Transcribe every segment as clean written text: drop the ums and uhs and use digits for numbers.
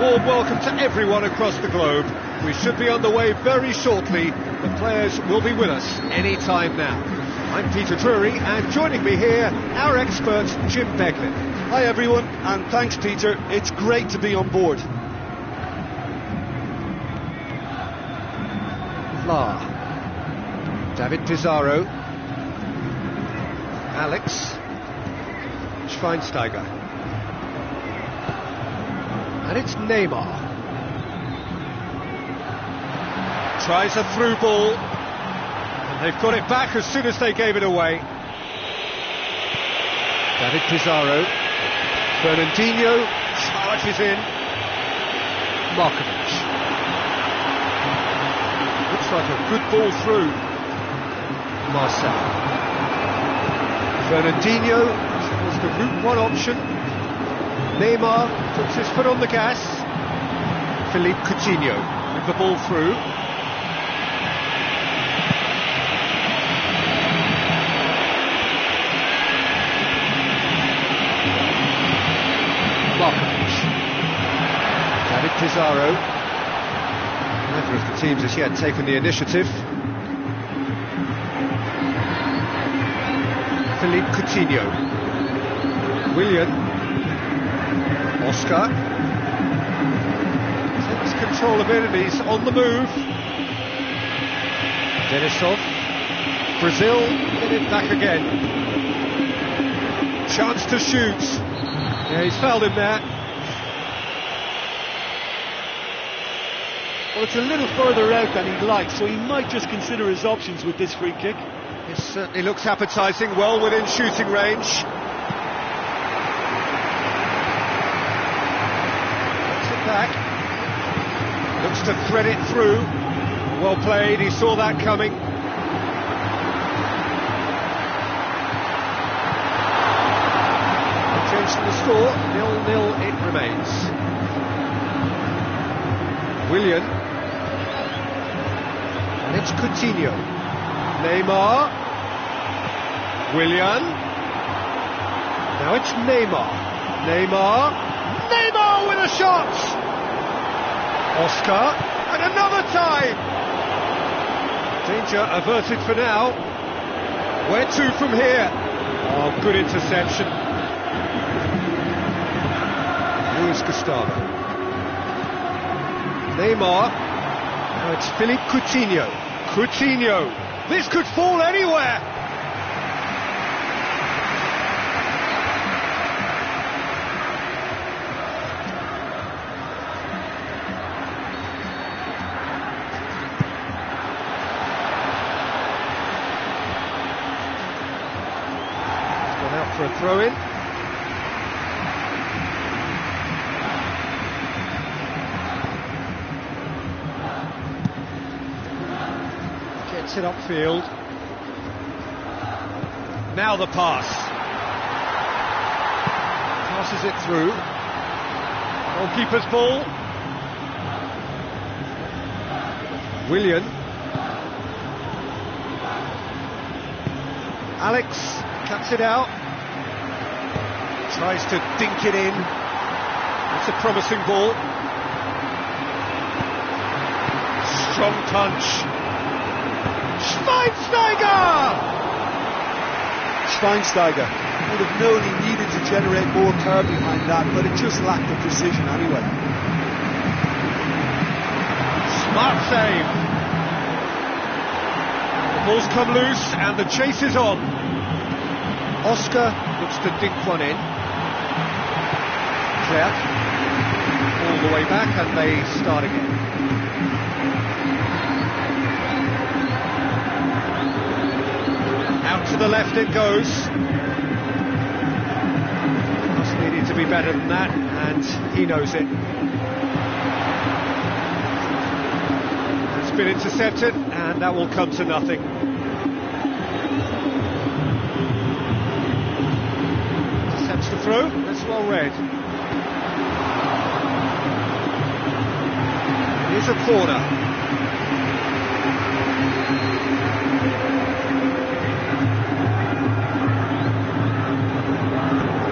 warm welcome to everyone across the globe. We should be on the way very shortly. The players will be with us any time now. I'm Peter Drury, and joining me here, our expert, Jim Beglin. Hi everyone, and thanks Peter. It's great to be on board. Vla. David Pizarro. Alex. Schweinsteiger. And it's Neymar. Tries a through ball. And they've got it back as soon as they gave it away. David Pizarro. Fernandinho charges in. Markovic. Looks like a good ball through. Marcel. Fernandinho was the route one option. Neymar puts his foot on the gas. Philippe Coutinho with the ball through. Markovic. David Pizarro. Neither of the teams has yet taken the initiative. Philippe Coutinho. Willian. Oscar takes control of it and he's on the move. Denisov. Brazil get it back again. Chance to shoot. Yeah, he's fouled him there. Well, it's a little further out than he'd like, so he might just consider his options with this free kick. It certainly looks appetising, well within shooting range. Back. Looks to thread it through. Well played, he saw that coming. Change to the score, 0-0 it remains. Willian. And it's Coutinho. Neymar. Willian. Now it's Neymar. Neymar with a shot! Oscar, and another time! Danger averted for now. Where to from here? Oh, good interception. Luis Gustavo. Neymar. Now it's Philippe Coutinho. This could fall anywhere! For a throw-in. Gets it upfield. Now the pass. Passes it through. Goalkeeper's ball. Willian. Alex cuts it out. Tries to dink it in. It's a promising ball. Strong punch. Schweinsteiger would have known he needed to generate more power behind that, but it just lacked the precision anyway. Smart save. The ball's come loose and the chase is on. Oscar looks to dink one in. All the way back and they start again. Out to the left it goes. Just needed to be better than that, and he knows it. It's been intercepted and that will come to nothing. Intercepts the throw, that's well read. Here's a corner.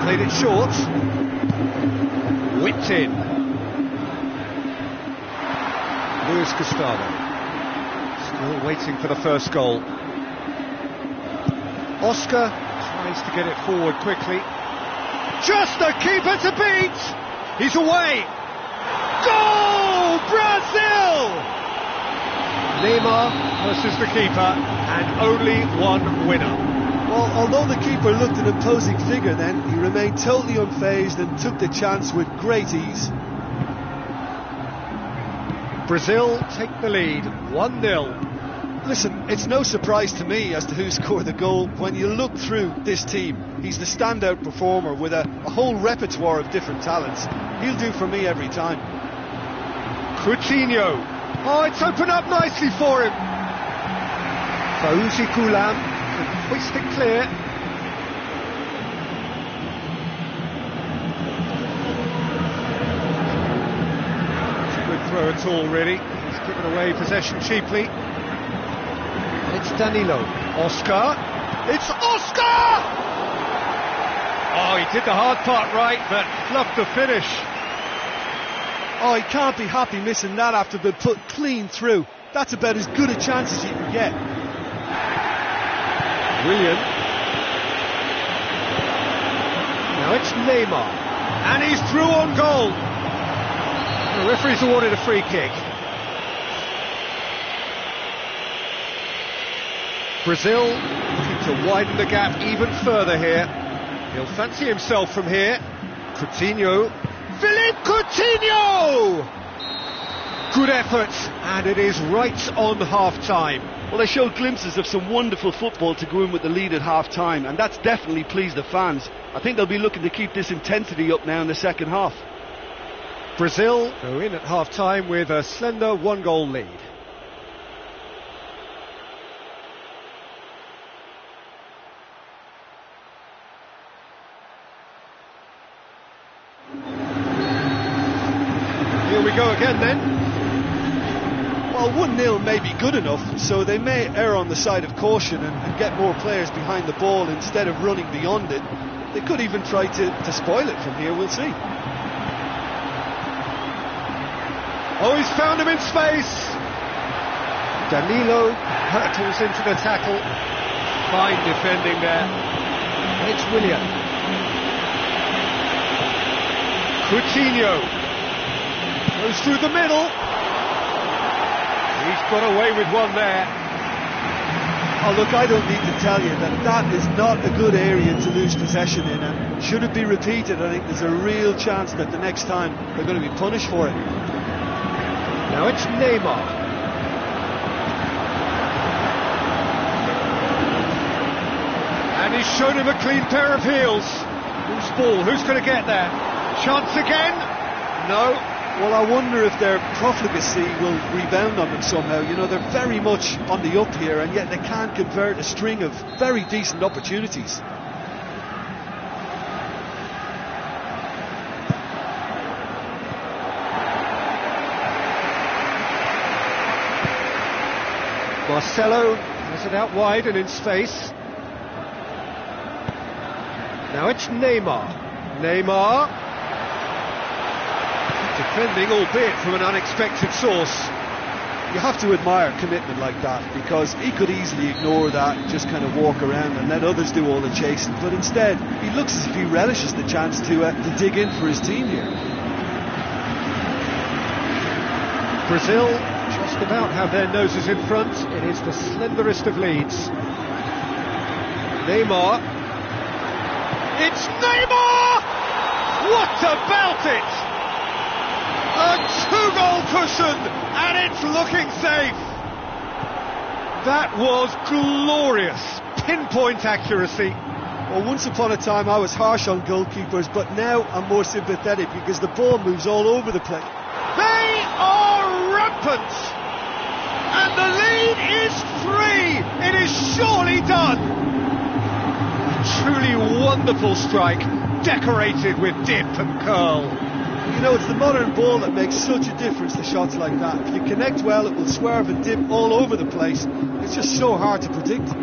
Played it short. Whipped in. Luis Gustavo. Still waiting for the first goal. Oscar tries to get it forward quickly. Just the keeper to beat! He's away! Goal! Brazil! Neymar versus the keeper, and only one winner. Well, although the keeper looked an imposing figure then, he remained totally unfazed and took the chance with great ease. Brazil take the lead, 1-0. Listen, it's no surprise to me as to who scored the goal. When you look through this team, he's the standout performer with a whole repertoire of different talents. He'll do for me every time. Coutinho. Oh, it's opened up nicely for him. Fauzi Koulam can hoist it clear. It's a good throw at all, really. He's given away possession cheaply. It's Danilo. Oscar. It's Oscar! Oh, he did the hard part right, but fluffed the finish. Oh, he can't be happy missing that after being put clean through. That's about as good a chance as you can get. Willian. Now it's Neymar. And he's through on goal. The referee's awarded a free kick. Brazil looking to widen the gap even further here. He'll fancy himself from here. Coutinho. Philippe Coutinho! Good effort, and it is right on half-time. Well, they showed glimpses of some wonderful football to go in with the lead at half-time, and that's definitely pleased the fans. I think they'll be looking to keep this intensity up now in the second half. Brazil go in at half-time with a slender one-goal lead. Here we go again then. Well, 1-0 may be good enough, so they may err on the side of caution and get more players behind the ball instead of running beyond it. They could even try to spoil it from here, we'll see. Oh, he's found him in space. Danilo hurtles into the tackle. Fine defending there. And it's Willian. Coutinho goes through the middle. He's got away with one there. Oh, look, I don't need to tell you that is not a good area to lose possession in, and should it be repeated, I think there's a real chance that the next time they're going to be punished for it. Now it's Neymar. And he's shown him a clean pair of heels. Who's ball? Who's going to get there? Chance again? No. Well, I wonder if their profligacy will rebound on them somehow. You know, they're very much on the up here, and yet they can't convert a string of very decent opportunities. Marcelo has it out wide and in space. Now it's Neymar. Neymar. Defending, albeit from an unexpected source. You have to admire commitment like that, because he could easily ignore that and just kind of walk around and let others do all the chasing, but instead he looks as if he relishes the chance to dig in for his team here. Brazil just about have their noses in front. It is the slenderest of leads. Neymar. It's Neymar! What about it? A two-goal cushion, and it's looking safe. That was glorious, pinpoint accuracy. Well, once upon a time I was harsh on goalkeepers, but now I'm more sympathetic because the ball moves all over the place. They are rampant, and the lead is 3. It is surely done. A truly wonderful strike, decorated with dip and curl. You know, it's the modern ball that makes such a difference to shots like that. If you connect well, it will swerve and dip all over the place. It's just so hard to predict. He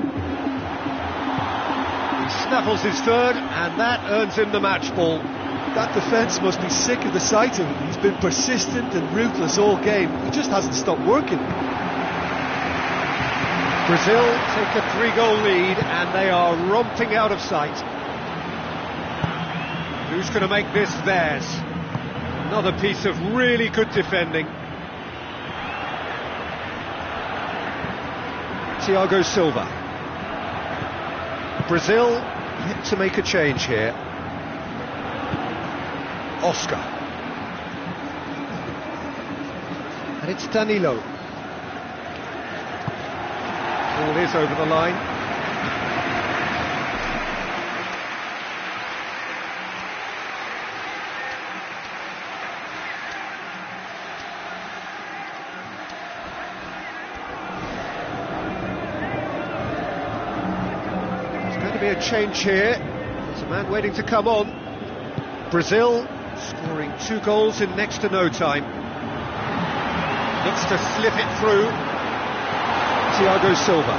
snaffles his third, and that earns him the match ball. That defence must be sick of the sight of him. He's been persistent and ruthless all game. He just hasn't stopped working. Brazil take a 3-goal lead and they are romping out of sight. Who's going to make this theirs? Another piece of really good defending. Thiago Silva. Brazil yet to make a change here. Oscar. And it's Danilo. Ball is over the line. There's going to be a change here. There's a man waiting to come on. Brazil scoring 2 goals in next to no time. Looks to slip it through. Thiago Silva.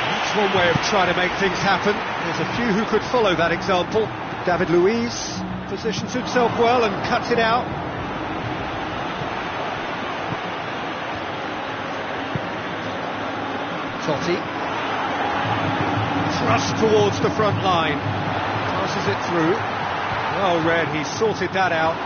That's one way of trying to make things happen. There's a few who could follow that example. David Luiz positions himself well and cuts it out. Totti. Thrust towards the front line. Passes it through. Well read, he sorted that out.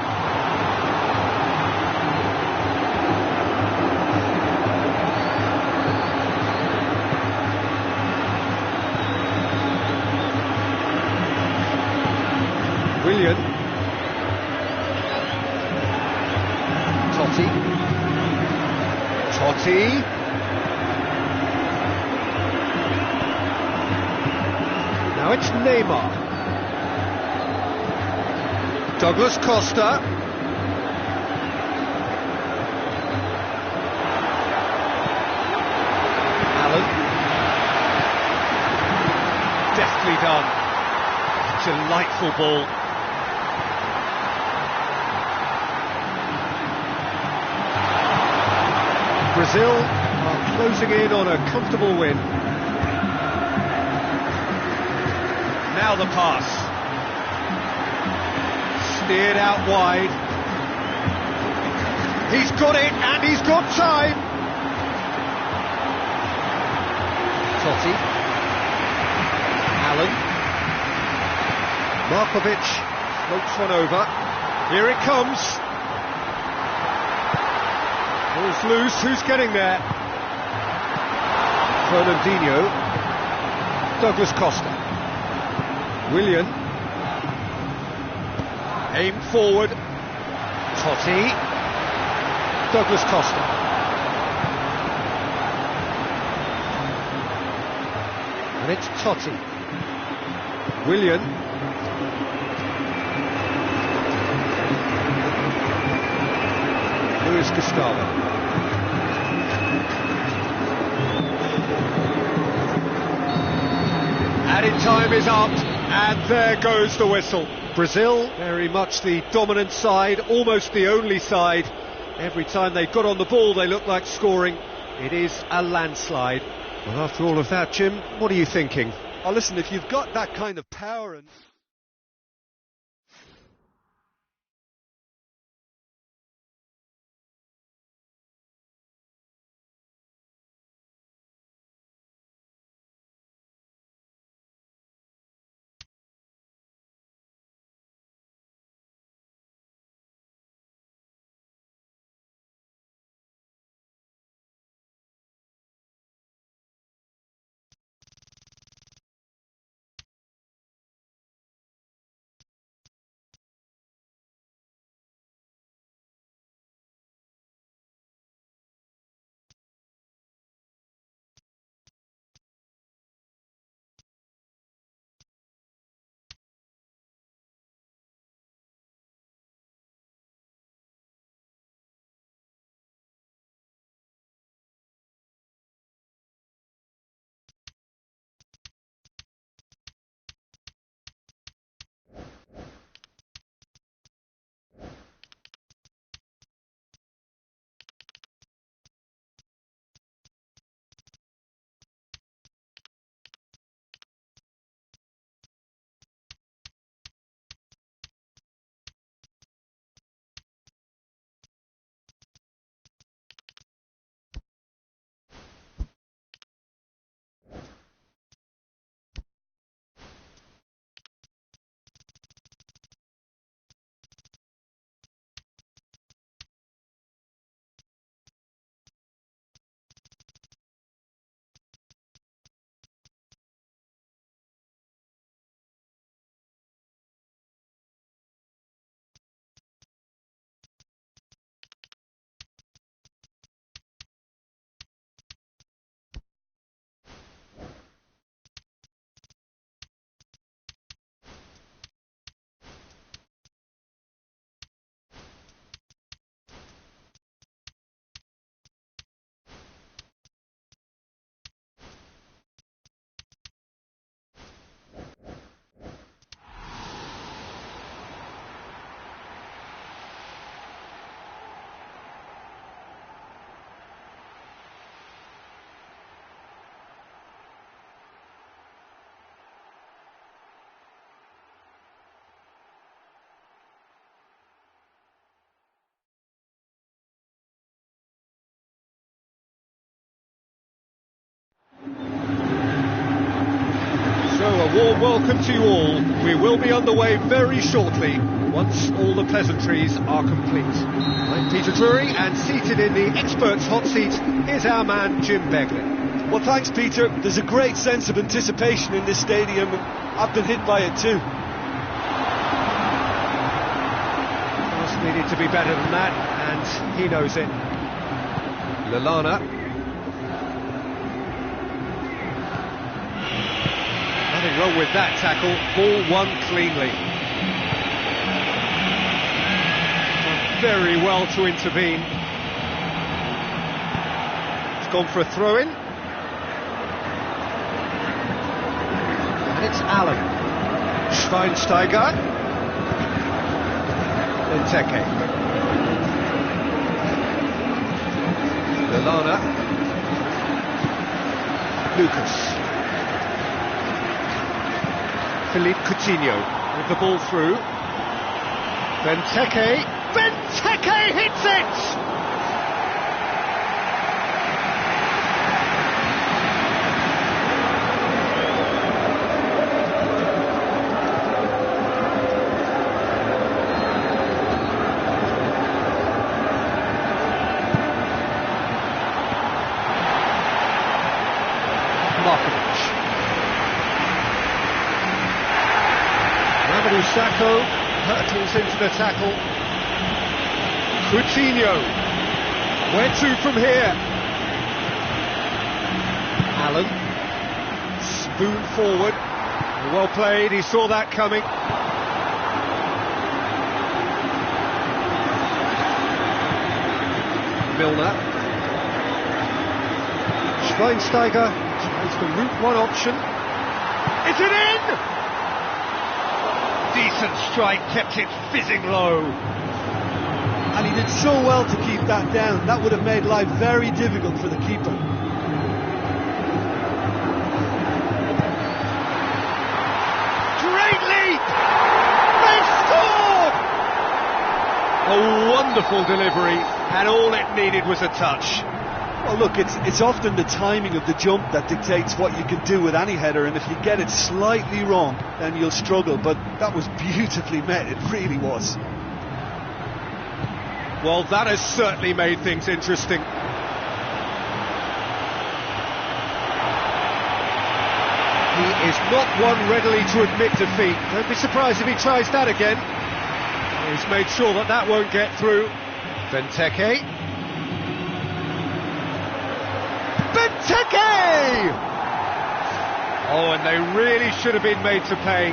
Willian. Totti. Totti. Now it's Neymar. Douglas Costa. Allen. Deftly done. Delightful ball. Brazil are closing in on a comfortable win. Now the pass. Steered out wide. He's got it and he's got time. Totti. Allen. Markovic floats one over. Here it comes. Ball's loose. Who's getting there? Fernandinho. Douglas Costa. Willian. Aim forward. Totti. Douglas Costa. And it's Totti. Willian. Luis Gustavo. Added time is up, and there goes the whistle. Brazil, very much the dominant side, almost the only side. Every time they got on the ball, they looked like scoring. It is a landslide. Well, after all of that, Jim, what are you thinking? Oh, listen, if you've got that kind of power and... A warm welcome to you all. We will be underway very shortly, once all the pleasantries are complete. I'm Peter Drury, and seated in the experts' hot seat is our man Jim Begley. Well, thanks, Peter. There's a great sense of anticipation in this stadium, and I've been hit by it too. Just needed to be better than that, and he knows it. Lallana. Nothing wrong with that tackle. Ball won cleanly. Done very well to intervene. It's gone for a throw-in. And it's Allen. Schweinsteiger. Benteke. Lallana. Lucas. Philippe Coutinho with the ball through. Benteke. Benteke hits it! Sacco hurtles into the tackle. Coutinho. Where to from here? Allen. Spoon forward. Well played, he saw that coming. Milner. Schweinsteiger tries the route one option. Is it in? Decent strike, kept it fizzing low. And he did so well to keep that down. That would have made life very difficult for the keeper. Great leap! They scored! A wonderful delivery, and all it needed was a touch. Well, look, it's often the timing of the jump that dictates what you can do with any header, and if you get it slightly wrong, then you'll struggle, but that was beautifully met, it really was. Well, that has certainly made things interesting. He is not one readily to admit defeat. Don't be surprised if he tries that again. He's made sure that that won't get through. Benteke. Benteke! Oh, and they really should have been made to pay.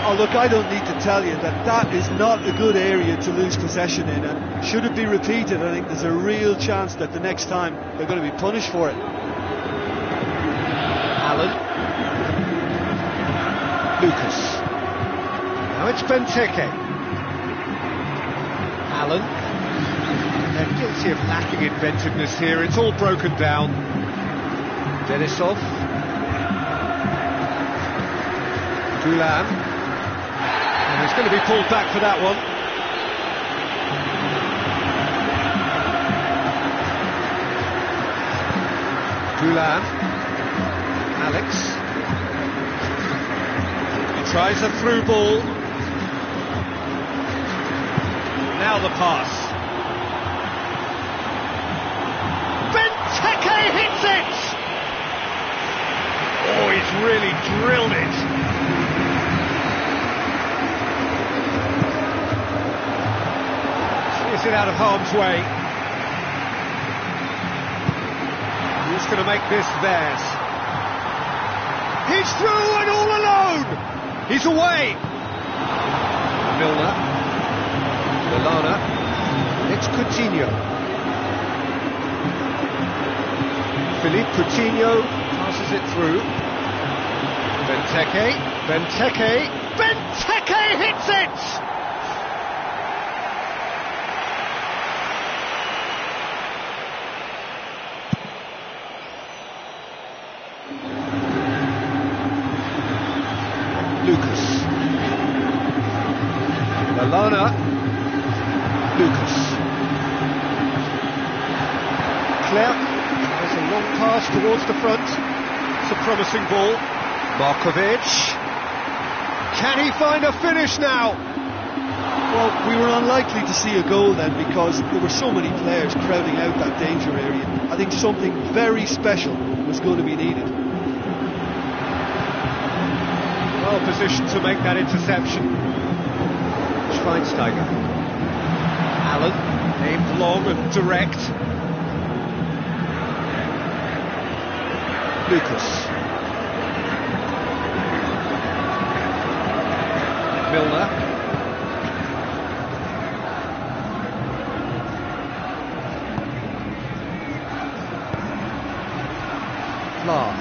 Oh, look, I don't need to tell you that that is not a good area to lose possession in, and should it be repeated, I think there's a real chance that the next time they're going to be punished for it. Allen. Lucas. Now it's Benteke. Allen. They're guilty of lacking inventiveness here. It's all broken down. Denisov. Gulam. And he's going to be pulled back for that one. Gulam. Alex. He tries a through ball. Now the pass. Benteke hits it! Oh, he's really drilled it. Sees it out of harm's way. He's going to make this theirs. He's through and all alone! He's away! Milner. Lallana. It's Coutinho. Philippe Coutinho passes it through. Benteke. Benteke. Benteke hits it! Lucas. Lallana. Lucas. Claire. There's a long pass towards the front. It's a promising ball. Markovic. Can he find a finish now? Well, we were unlikely to see a goal then because there were so many players crowding out that danger area. I think something very special was going to be needed. Well positioned to make that interception. Schweinsteiger. Allen, aimed long and direct. Lucas. Milner. Flair.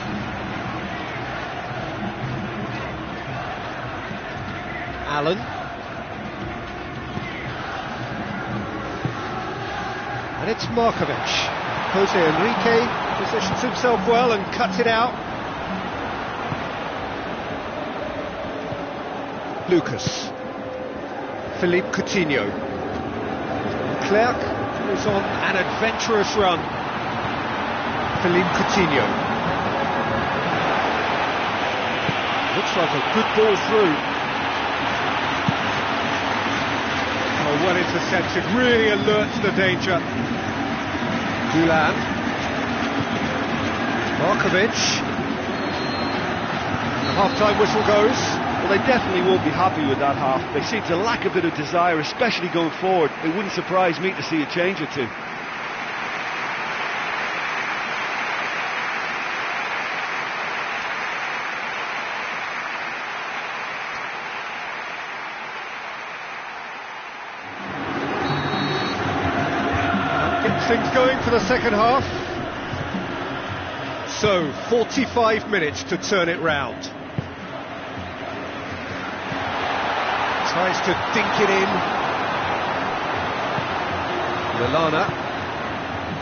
Allen. And it's Markovic. Jose Enrique positions himself well and cuts it out. Lucas. Philippe Coutinho. Clerc was on an adventurous run. Philippe Coutinho. Looks like a good ball through. Oh, well intercepted, really alerts the danger. Gulan. Markovic. The half-time whistle goes. Well, they definitely won't be happy with that half. They seem to lack a bit of desire, especially going forward. It wouldn't surprise me to see a change or two. Things going for the second half. So, 45 minutes to turn it round. Tries to dink it in. Lallana.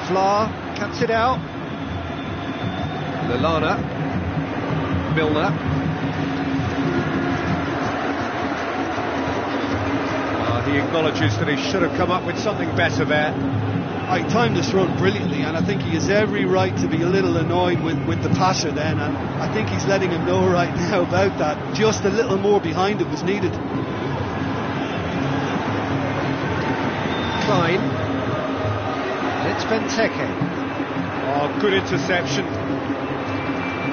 Flair cuts it out. Lallana. Milner. He acknowledges that he should have come up with something better there. He timed this run brilliantly, and I think he has every right to be a little annoyed with the passer then, and I think he's letting him know right now about that. Just a little more behind it was needed. Fine. It's Benteke. Oh, good interception.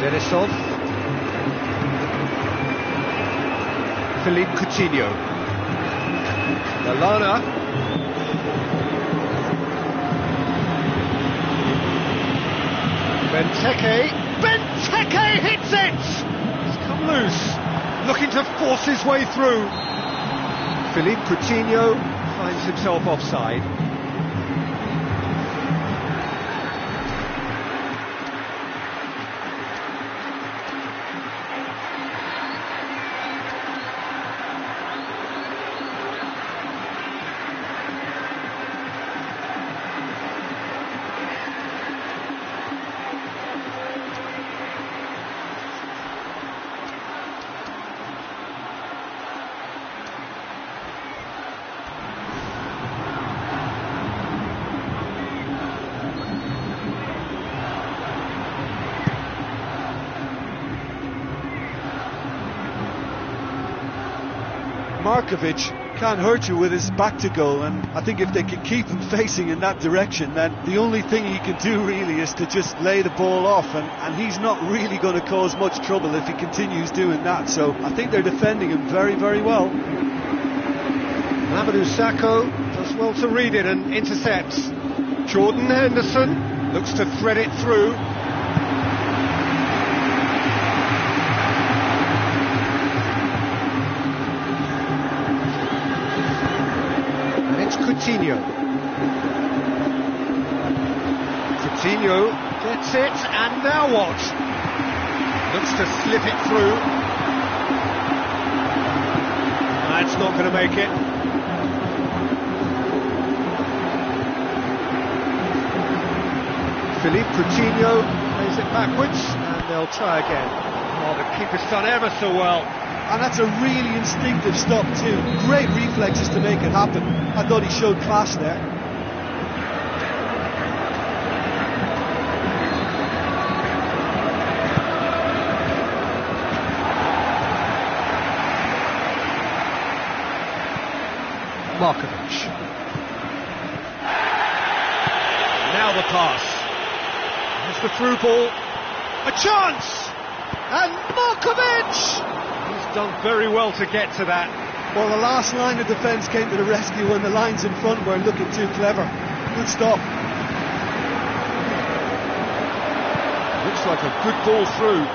Denisov. Philippe Coutinho. Lallana. Benteke hits it! He's come loose, looking to force his way through. Philippe Coutinho finds himself offside. Markovic can't hurt you with his back to goal, and I think if they can keep him facing in that direction, then the only thing he can do really is to just lay the ball off, and he's not really going to cause much trouble if he continues doing that. So I think they're defending him very, very well. Mamadou Sakho does well to read it and intercepts. Jordan Henderson looks to thread it through. Coutinho. Coutinho gets it, and now what? Looks to slip it through. That's not going to make it. Philippe Coutinho plays it backwards, and they'll try again. Oh, the keeper's done ever so well. And that's a really instinctive stop too. Great reflexes to make it happen. I thought he showed class there. Markovic. Now the pass. There's the through ball. A chance! And Markovic! He's done very well to get to that. Well, the last line of defence came to the rescue when the lines in front weren't looking too clever. Good stop. Looks like a good ball through.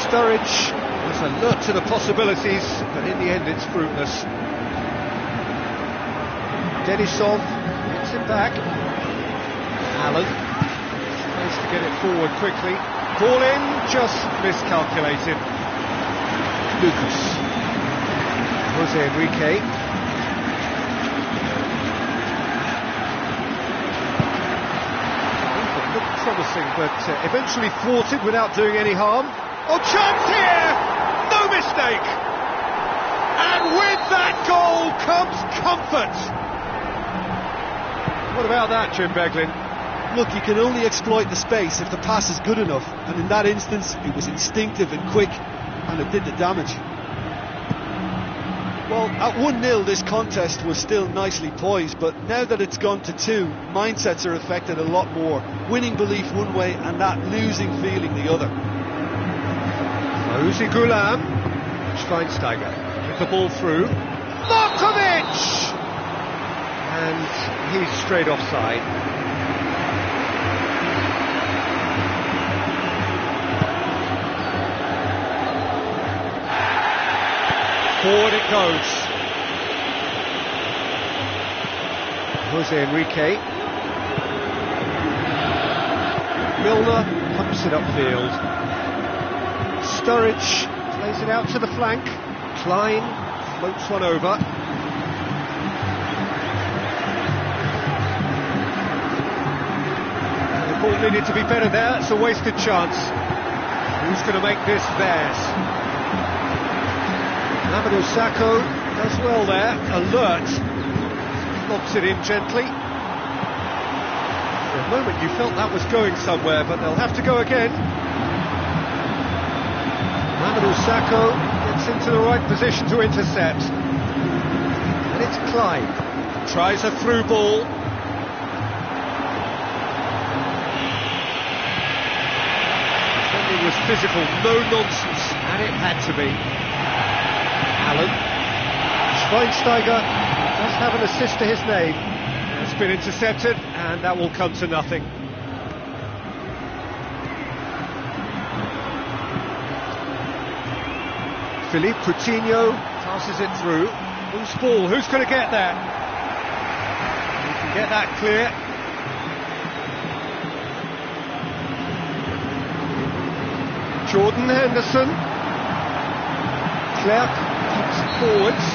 Sturridge was alert to the possibilities, but in the end it's fruitless. Denisov gets it back. Allen tries to get it forward quickly. Ball in, just miscalculated. Lucas. Jose Enrique. It looked promising, but eventually thwarted without doing any harm. Oh, chance here! No mistake! And with that goal comes comfort! What about that, Jim Beglin? Look, you can only exploit the space if the pass is good enough, and in that instance it was instinctive and quick, and it did the damage. Well, at 1-0 this contest was still nicely poised, but now that it's gone to 2, mindsets are affected a lot more. Winning belief one way and that losing feeling the other. Uzi Gulam, Schweinsteiger with the ball through. Markovic! And he's straight offside. Forward it goes. Jose Enrique. Milner pumps it upfield. Sturridge plays it out to the flank. Klein floats one over. The ball needed to be better there. It's a wasted chance. Who's going to make this theirs? Amadou Sakho does well there, alert, lobs it in gently. For a moment you felt that was going somewhere, but they'll have to go again. Amadou Sakho gets into the right position to intercept. And it's Klein, tries a through ball. It was physical, no nonsense, and it had to be. Allen. Schweinsteiger does have an assist to his name. It's been intercepted, and that will come to nothing. Philippe Coutinho passes it through. Loose ball, who's going to get that? He can get that clear. Jordan Henderson. Clerc keeps it forwards.